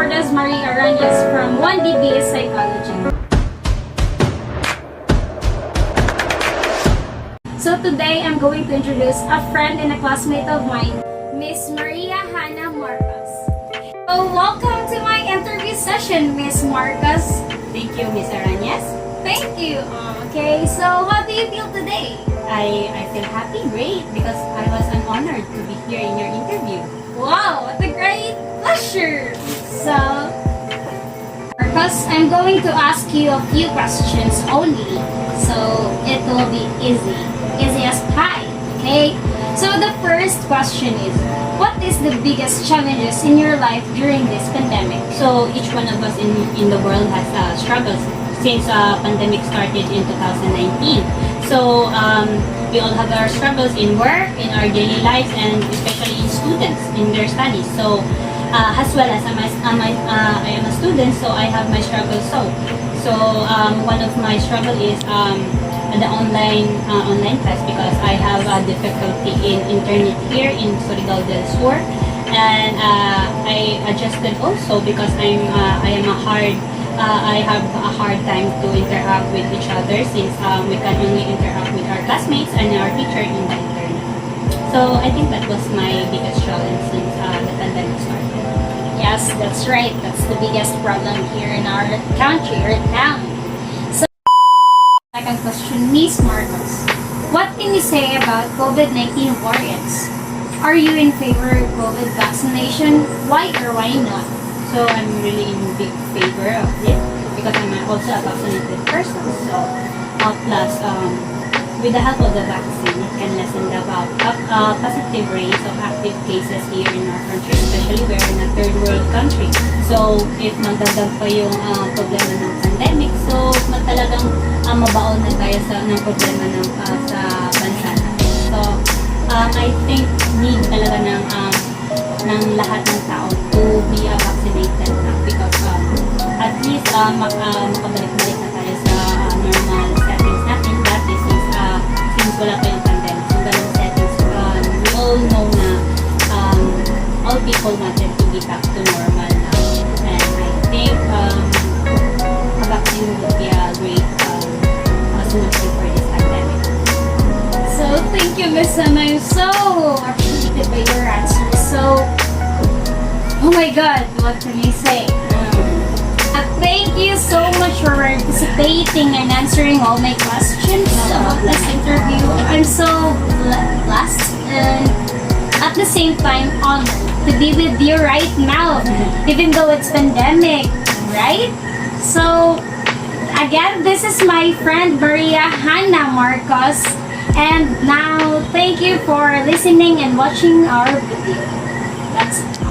Lourdez Arañez from 1DBS Psychology. So today, I'm going to introduce a friend and a classmate of mine, Miss Maria Hannah Marcos. So welcome to my interview session, Miss Marcos. Thank you, Miss Arañez. Thank you. Okay, so how do you feel today? I feel happy, great, because I was honored to be here in your interview. Wow, what a great pleasure. So, Marcos, I'm going to ask you a few questions only. So, it will be easy. Easy as pie. Okay? So, the first question is, what is the biggest challenges in your life during this pandemic? So each one of us in the world has struggles since pandemic started in 2019. So we all have our struggles in work, in our daily lives, and especially in students in their studies. So as well as I am a student, so I have my struggles. So one of my struggle is the online class, because I have a difficulty in internet here in Surigao del Sur, and I adjusted also because I have a hard time to interact with each other, since we can only interact with our classmates and our teacher in the internet. So I think that was my biggest challenge since the pandemic started. Yes, that's right. That's the biggest problem here in our country or town. So, second question, Miss Marcos. What can you say about COVID-19 variants? Are you in favor of COVID vaccination? Why or why not? So I'm really in big favor of it because I'm also a vaccinated person. So plus with the help of the vaccine, it can lessen the positive rates of active cases here in our country, especially we're in a third world country. So if magdadag pa yung problema ng pandemic, so talagang mabaon na tayo ng problema sa bansa natin. So I think need talaga ng lahat ng tao to be vaccinated na, because at least makabalik-balik na tayo sa normal settings natin. That is since wala pa yung pandemic. So ganun settings, we all know na all people wanted to be back to normal now. And I think a vaccine would be a great solution for this pandemic. So thank you, Miss Anna. I'm so appreciated by your answer. So, oh my God, what can I say? Thank you so much for participating and answering all my questions about this interview. I'm so blessed and at the same time honored to be with you right now, even though it's pandemic, right? So, again, this is my friend Maria Hannah Marcos. And now, thank you for listening and watching our video. That's it.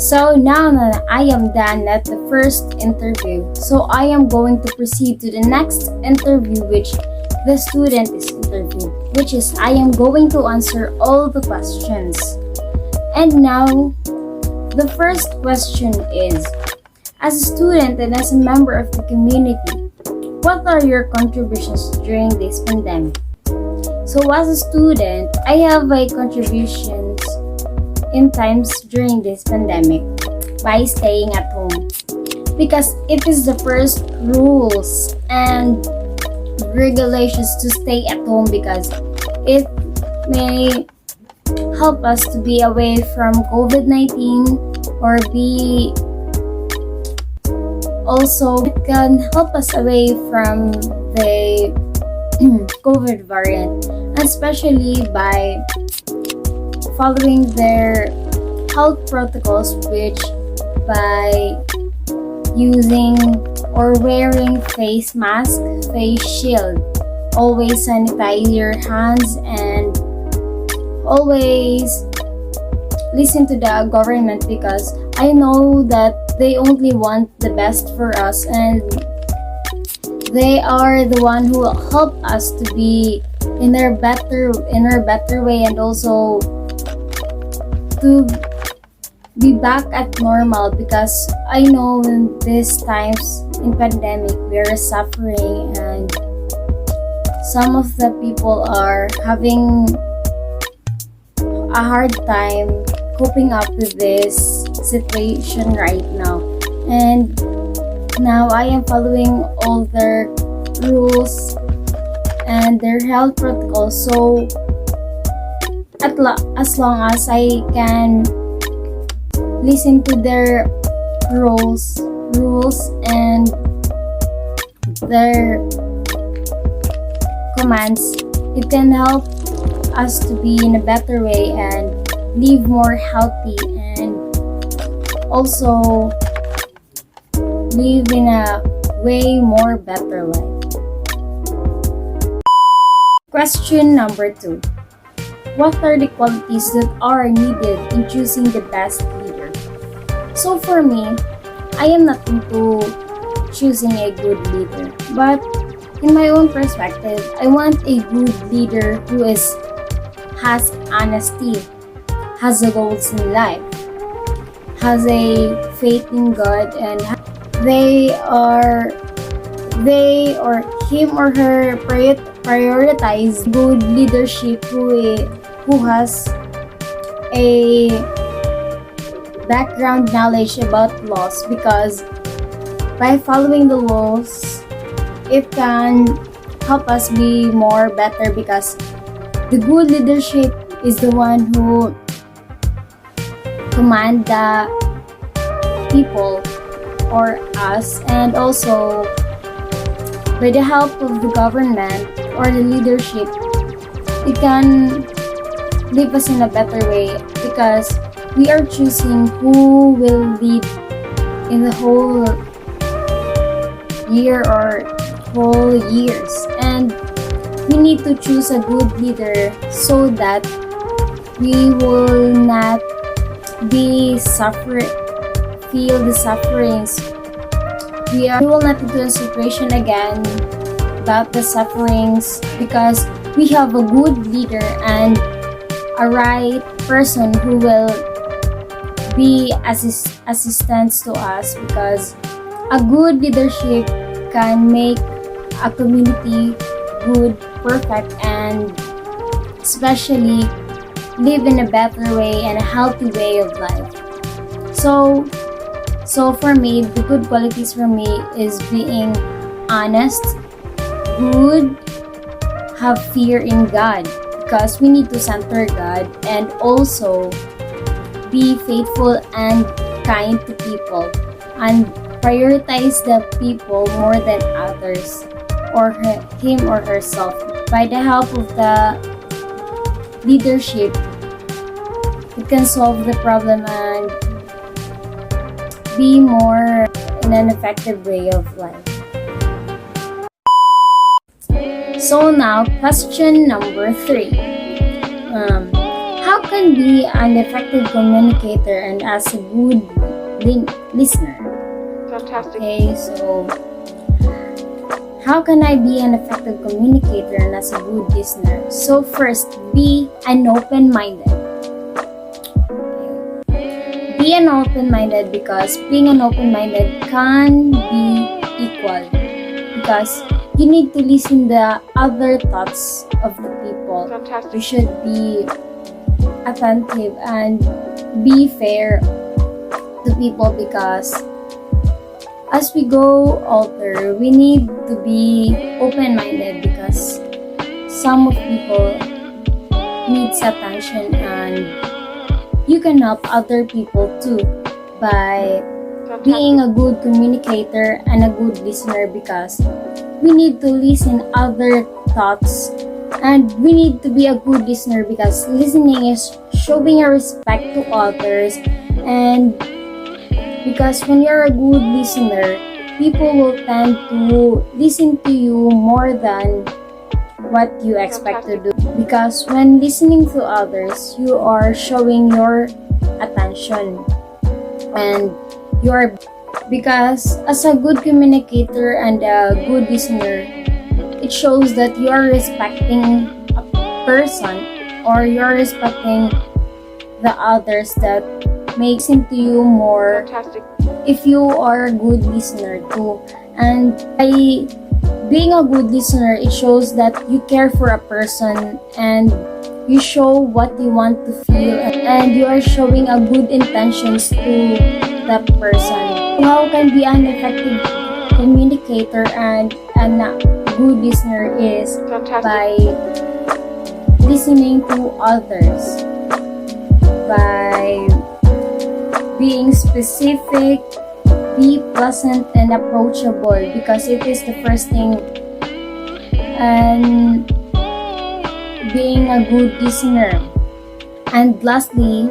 So now that I am done at the first interview, so I am going to proceed to the next interview, which the student is interviewed, which is I am going to answer all the questions. And now, the first question is, as a student and as a member of the community, what are your contributions during this pandemic? So as a student, I have my contributions in times during this pandemic by staying at home, because it is the first rules and regulations to stay at home, because it may help us to be away from COVID-19, or be also it can help us away from the COVID variant, especially by following their health protocols, which by using or wearing face mask, face shield, always sanitize your hands, and always listen to the government, because I know that they only want the best for us, and they are the one who will help us to be in our better way, and also to be back at normal, because I know in these times in pandemic we are suffering, and some of the people are having a hard time coping up with this situation right now. And now I am following all their rules and their health protocols. So as long as I can listen to their rules and their commands, it can help us to be in a better way and live more healthy and also live in a way more better life. Question number 2. What are the qualities that are needed in choosing the best leader? So for me, I am not into choosing a good leader, but in my own perspective, I want a good leader who has honesty, has a goals in life, has a faith in God, and they or him or her prioritize good leadership who has a background knowledge about laws, because by following the laws it can help us be more better, because the good leadership is the one who command the people or us, and also by the help of the government or the leadership, it can leave us in a better way, because we are choosing who will lead in the whole year or whole years, and we need to choose a good leader so that we will not feel the sufferings. We will not into a situation again about the sufferings, because we have a good leader and a right person who will be assistance to us, because a good leadership can make a community good, perfect, and especially live in a better way and a healthy way of life. So for me, the good qualities for me is being honest, good, have fear in God, because we need to center God, and also be faithful and kind to people, and prioritize the people more than others, or him or herself. By the help of the leadership, it can solve the problem and be more in an effective way of life. So now, question number 3. How can be an effective communicator and as a good listener? Fantastic. Okay, so how can I be an effective communicator and as a good listener? So first, be an open-minded. Be an open-minded, because being an open-minded can be equal, because you need to listen the other thoughts of the people. Fantastic. You should be attentive and be fair to people, because as we go older, we need to be open-minded, because some of people needs attention, and you can help other people too by being a good communicator and a good listener, because we need to listen other thoughts, and we need to be a good listener, because listening is showing a respect to others, and because when you're a good listener, people will tend to listen to you more than what you expect to do, because when listening to others, you are showing your attention, and because as a good communicator and a good listener, it shows that you are respecting a person, or you're respecting the others that makes into you more. Fantastic. If you are a good listener too, and by being a good listener, it shows that you care for a person and you show what you want to feel, and you are showing a good intentions to that person. How can be an effective communicator and a good listener is by listening to others, by being specific, be pleasant and approachable, because it is the first thing, and being a good listener. And lastly,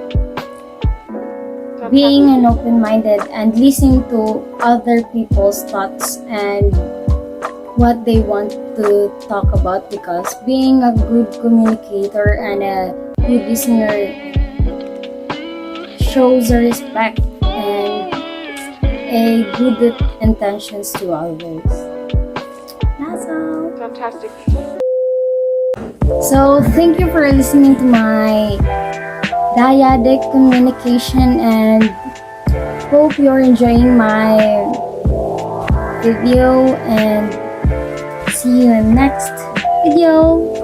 being an open-minded and listening to other people's thoughts and what they want to talk about, because being a good communicator and a good listener shows a respect and a good intentions to others. That's all. Fantastic. So thank you for listening to my dyadic communication, and hope you're enjoying my video, and see you in the next video.